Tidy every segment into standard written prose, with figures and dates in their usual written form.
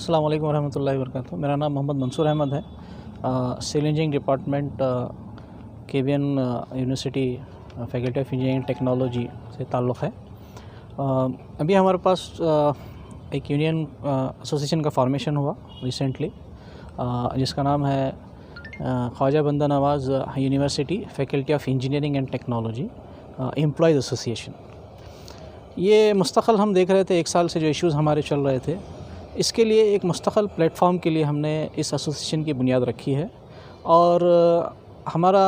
अस्सलाम वालेकुम रहमतुल्लाहि व बरकातुहू। मेरा नाम मोहम्मद मंसूर अहमद है। Civil engineering department KVN university faculty of engineering technology से ताल्लुक़ है। अभी हमारे पास एक यूनियन एसोसिएशन का फॉर्मेशन हुआ रिसेंटली, जिसका नाम है Khwaja Banda Nawaz university faculty of engineering and technology employees association. ये मुस्तक़िल हम देख रहे थे 1 साल से जो इश्यूज़ हमारे चल रहे थे, इसके लिए एक मुस्तक़िल प्लेटफॉर्म के लिए हमने इस एसोसिएशन की बुनियाद रखी है। और हमारा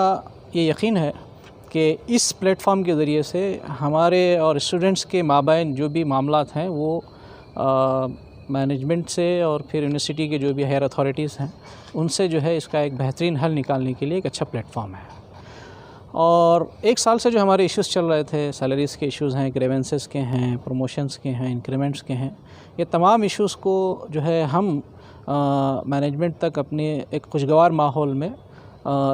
ये यकीन है कि इस प्लेटफॉर्म के ज़रिए से हमारे और स्टूडेंट्स के माबैन जो भी मामलात हैं वो मैनेजमेंट से और फिर यूनिवर्सिटी के जो भी हायर अथॉरिटीज़ हैं उनसे जो है इसका एक बेहतरीन हल निकालने के लिए एक अच्छा प्लेटफॉर्म है। और 1 साल से जो हमारे इश्यूज़ चल रहे थे, सैलरीज़ के इश्यूज़ हैं, ग्रेवेंसेस के हैं, प्रमोशंस के हैं, इंक्रीमेंट्स के हैं, ये तमाम इश्यूज़ को जो है हम मैनेजमेंट तक अपने एक खुशगवार माहौल में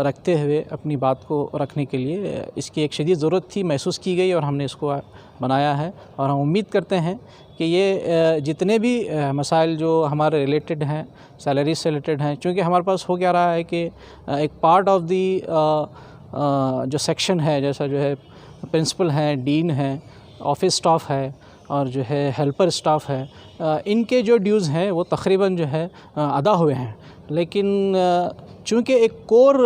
रखते हुए अपनी बात को रखने के लिए इसकी एक शदीद ज़रूरत थी, महसूस की गई और हमने इसको बनाया है। और हम उम्मीद करते हैं कि ये जितने भी मसाइल जो हमारे रिलेटेड हैं, सैलरी से रिलेटेड हैं, चूँकि हमारे पास हो क्या रहा है कि एक पार्ट ऑफ दी जो सेक्शन है, जैसा जो है प्रिंसिपल हैं, डीन है, ऑफिस स्टाफ है और जो है हेल्पर स्टाफ है, इनके जो ड्यूज़ हैं वो तकरीबन जो है अदा हुए हैं। लेकिन चूँकि एक कोर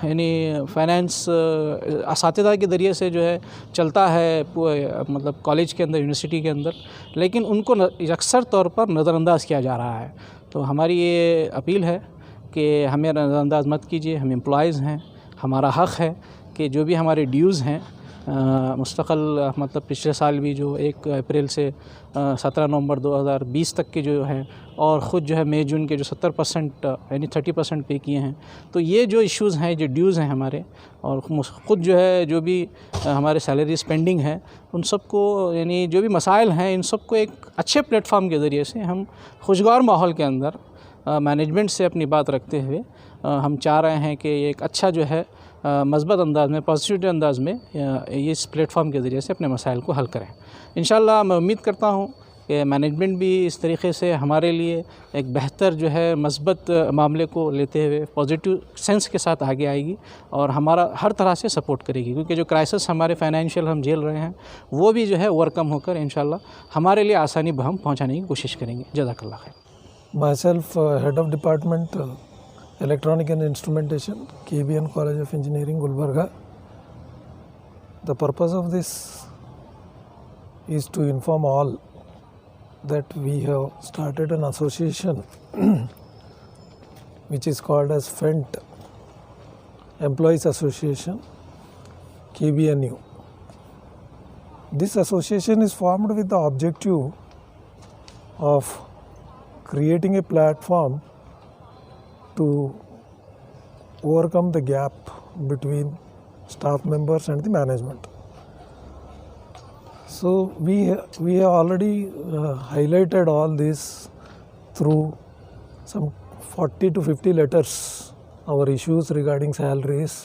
यानी फाइनेंस असातिज़ा के ज़रिए से जो है चलता है मतलब कॉलेज के अंदर, यूनिवर्सिटी के अंदर, लेकिन उनको अक्सर तौर पर नज़रअंदाज किया जा रहा है। तो हमारी ये अपील है कि हमें नज़रअंदाज मत कीजिए, हम एम्प्लॉयज़ हैं, हमारा हक़ है कि जो भी हमारे ड्यूज़ हैं मुस्तक़िल मतलब पिछले साल भी जो 1 अप्रैल से 17 नवंबर 2020 तक के जो हैं और ख़ुद जो है मई जून के जो 70% यानी 30% पे किए हैं। तो ये जो इश्यूज़ हैं, जो ड्यूज़ हैं हमारे, और ख़ुद जो है जो भी हमारे सैलरी पेंडिंग है, उन सब को यानी जो भी मसाइल हैं, इन सब को एक अच्छे प्लेटफॉर्म के ज़रिए से हम खुशगवार माहौल के अंदर मैनेजमेंट से अपनी बात रखते हुए हम चाह रहे हैं कि एक अच्छा जो है मज़बूत अंदाज़ में, पॉजिटिव अंदाज़ में इस प्लेटफॉर्म के ज़रिए से अपने मसाइल को हल करें। इंशाअल्लाह मैं उम्मीद करता हूँ कि मैनेजमेंट भी इस तरीक़े से हमारे लिए एक बेहतर जो है मज़बूत मामले को लेते हुए पॉजिटिव सेंस के साथ आगे आएगी और हमारा हर तरह से सपोर्ट करेगी, क्योंकि जो क्राइसिस हमारे फाइनेंशियल हम झेल रहे हैं वो भी जो है ओवरकम होकर इंशाअल्लाह हमारे लिए आसानी हम पहुँचाने की कोशिश करेंगे। जज़ाकल्लाह खैर। Myself, Head of Department Electronic and Instrumentation, KVN College of Engineering, Gulbarga. The purpose of this is to inform all that we have started an association which is called as FENT, Employees Association, KVNU. This association is formed with the objective of creating a platform to overcome the gap between staff members and the management. So we have already highlighted all this through some 40 to 50 letters, our issues regarding salaries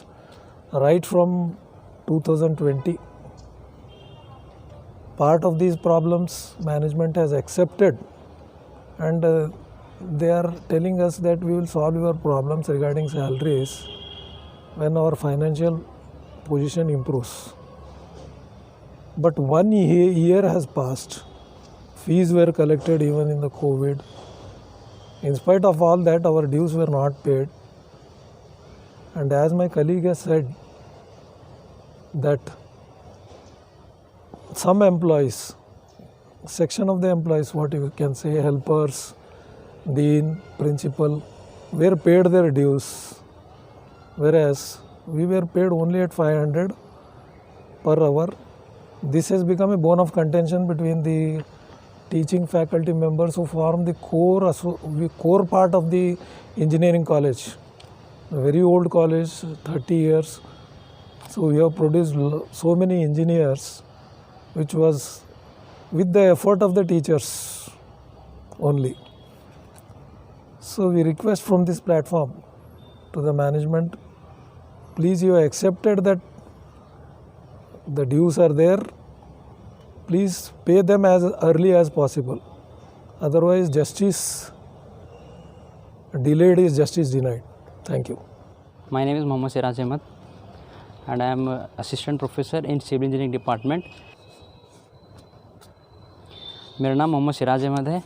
right from 2020. Part of these problems management has accepted, and they are telling us that we will solve your problems regarding salaries when our financial position improves. But 1 year has passed. Fees were collected even in the COVID. In spite of all that, our dues were not paid. And as my colleague has said, that some employees, section of the employees, what you can say, helpers, dean, principal, were paid their dues, whereas we were paid only at 500 per hour. This has become a bone of contention between the teaching faculty members who form the core part of the engineering college. A very old college, 30 years. So we have produced so many engineers, which was with the effort of the teachers only. So we request from this platform to the management, please, you have accepted that the dues are there, please pay them as early as possible. Otherwise, justice delayed is justice denied. Thank you. My name is Mohammad Siraj Ahmed and I am assistant professor in civil engineering department. मेरा नाम मोहम्मद सिराज अहमद है.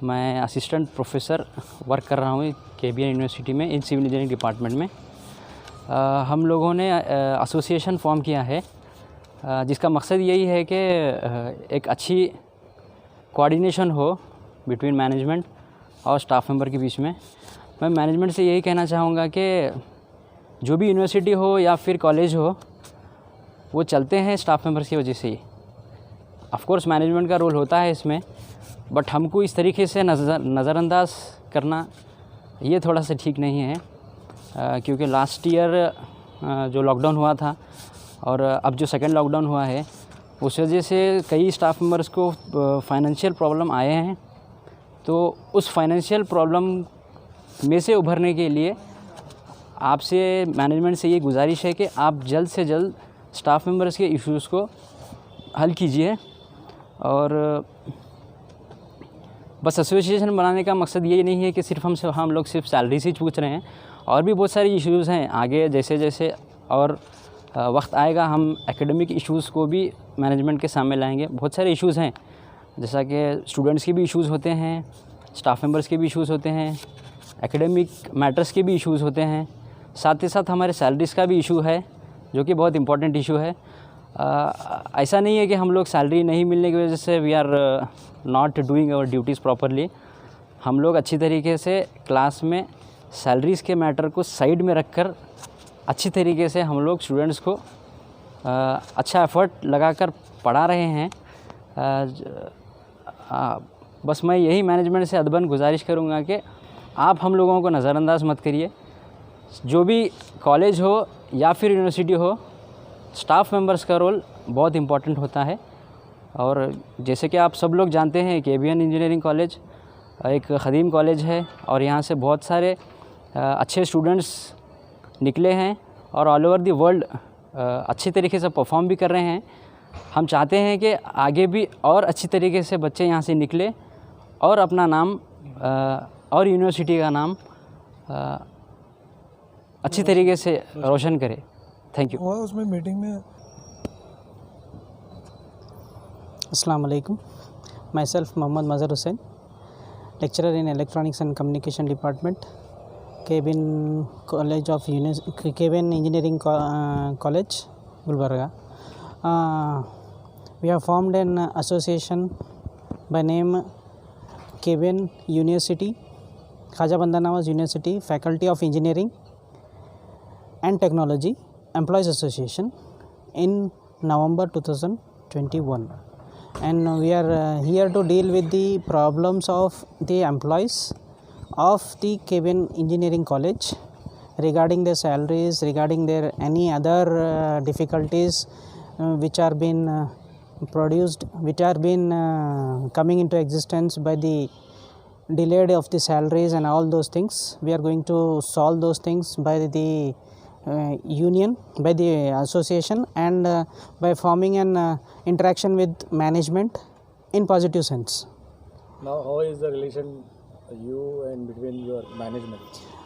मैं assistant professor work कर रहा हूँ KBN university में in civil engineering department में. हम लोगों ने एसोसिएशन फॉर्म किया है जिसका मकसद यही है कि एक अच्छी कोऑर्डिनेशन हो बिटवीन मैनेजमेंट और स्टाफ मेंबर के बीच में. मैं मैनेजमेंट से यही कहना चाहूँगा कि जो भी यूनिवर्सिटी हो या फिर कॉलेज हो वो चलते हैं स्टाफ मेंबर्स की वजह से ही. ऑफ कोर्स मैनेजमेंट का रोल होता है इसमें, बट हमको इस तरीके से नज़रअंदाज करना ये थोड़ा सा ठीक नहीं है. क्योंकि लास्ट ईयर जो लॉकडाउन हुआ था और अब जो सेकंड लॉकडाउन हुआ है उस वजह से कई स्टाफ मेंबर्स को फाइनेंशियल प्रॉब्लम आए हैं. तो उस फाइनेंशियल प्रॉब्लम में से उभरने के लिए आपसे मैनेजमेंट से ये गुजारिश है कि आप जल्द से जल्द स्टाफ मेंबर्स के इश्यूज़ को हल कीजिए. और बस एसोसिएशन बनाने का मकसद ये नहीं है कि सिर्फ हम लोग सिर्फ सैलरी से पूछ रहे हैं, और भी बहुत सारी इश्यूज़ हैं. आगे जैसे जैसे और वक्त आएगा हम एकेडमिक इश्यूज़ को भी मैनेजमेंट के सामने लाएंगे. बहुत सारे इश्यूज़ हैं, जैसा कि स्टूडेंट्स के भी इश्यूज़ होते हैं, स्टाफ मेंबर्स के भी इश्यूज़ होते हैं, एकेडमिक मैटर्स के भी इश्यूज़ होते हैं. साथ ही साथ हमारे सैलरीज़ का भी इशू है जो कि बहुत इंपॉर्टेंट इशू है. ऐसा नहीं है कि हम लोग सैलरी नहीं मिलने की वजह से we are not doing our duties properly. हम लोग अच्छी तरीके से क्लास में सैलरीज़ के मैटर को साइड में रखकर अच्छी तरीके से हम लोग स्टूडेंट्स को अच्छा एफ़र्ट लगाकर पढ़ा रहे हैं. बस मैं यही मैनेजमेंट से अदबन गुजारिश करूँगा कि आप हम लोगों को नज़रअंदाज मत करिए. जो भी कॉलेज हो या फिर यूनिवर्सिटी हो, स्टाफ मेंबर्स का रोल बहुत इम्पॉर्टेंट होता है. और जैसे कि आप सब लोग जानते हैं KBN इंजीनियरिंग कॉलेज एक ख़दीम कॉलेज है और यहाँ से बहुत सारे अच्छे स्टूडेंट्स निकले हैं और ऑल ओवर दी वर्ल्ड अच्छी तरीके से परफॉर्म भी कर रहे हैं. हम चाहते हैं कि आगे भी और अच्छी तरीके से बच्चे यहाँ से निकले और अपना नाम और यूनिवर्सिटी का नाम अच्छी तरीके से रोशन करें. Thank you. उसमें मीटिंग में अस्सलाम वालेकुम. Myself Mohammad Mazhar Hussain, lecturer in electronics and communication department, KBN college of KBN engineering college, Gulbarga. We have formed an association by name KBN University, Khaja Banda Nawaz University Faculty of Engineering and Technology Employees Association in November 2021. And we are here to deal with the problems of the employees of the KBN Engineering College regarding their salaries, regarding their any other difficulties which are been produced, which are been coming into existence by the delayed of the salaries and all those things. We are going to solve those things by the union, by the association, and by forming an interaction with management in positive sense. Now, how is the relation you and between your management?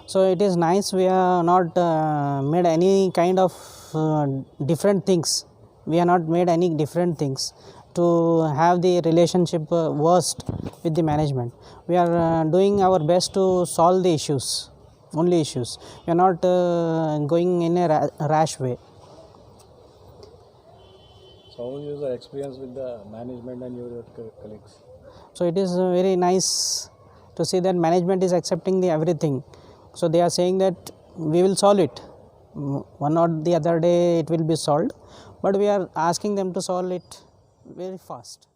So it is nice. We are not made any kind of different things. We are not made any different things to have the relationship worst with the management. We are doing our best to solve the issues. Only issues. We are not going in a rash way. So how is your experience with the management and your colleagues? So it is very nice to see that management is accepting the everything. So they are saying that we will solve it. One or the other day it will be solved, but we are asking them to solve it very fast.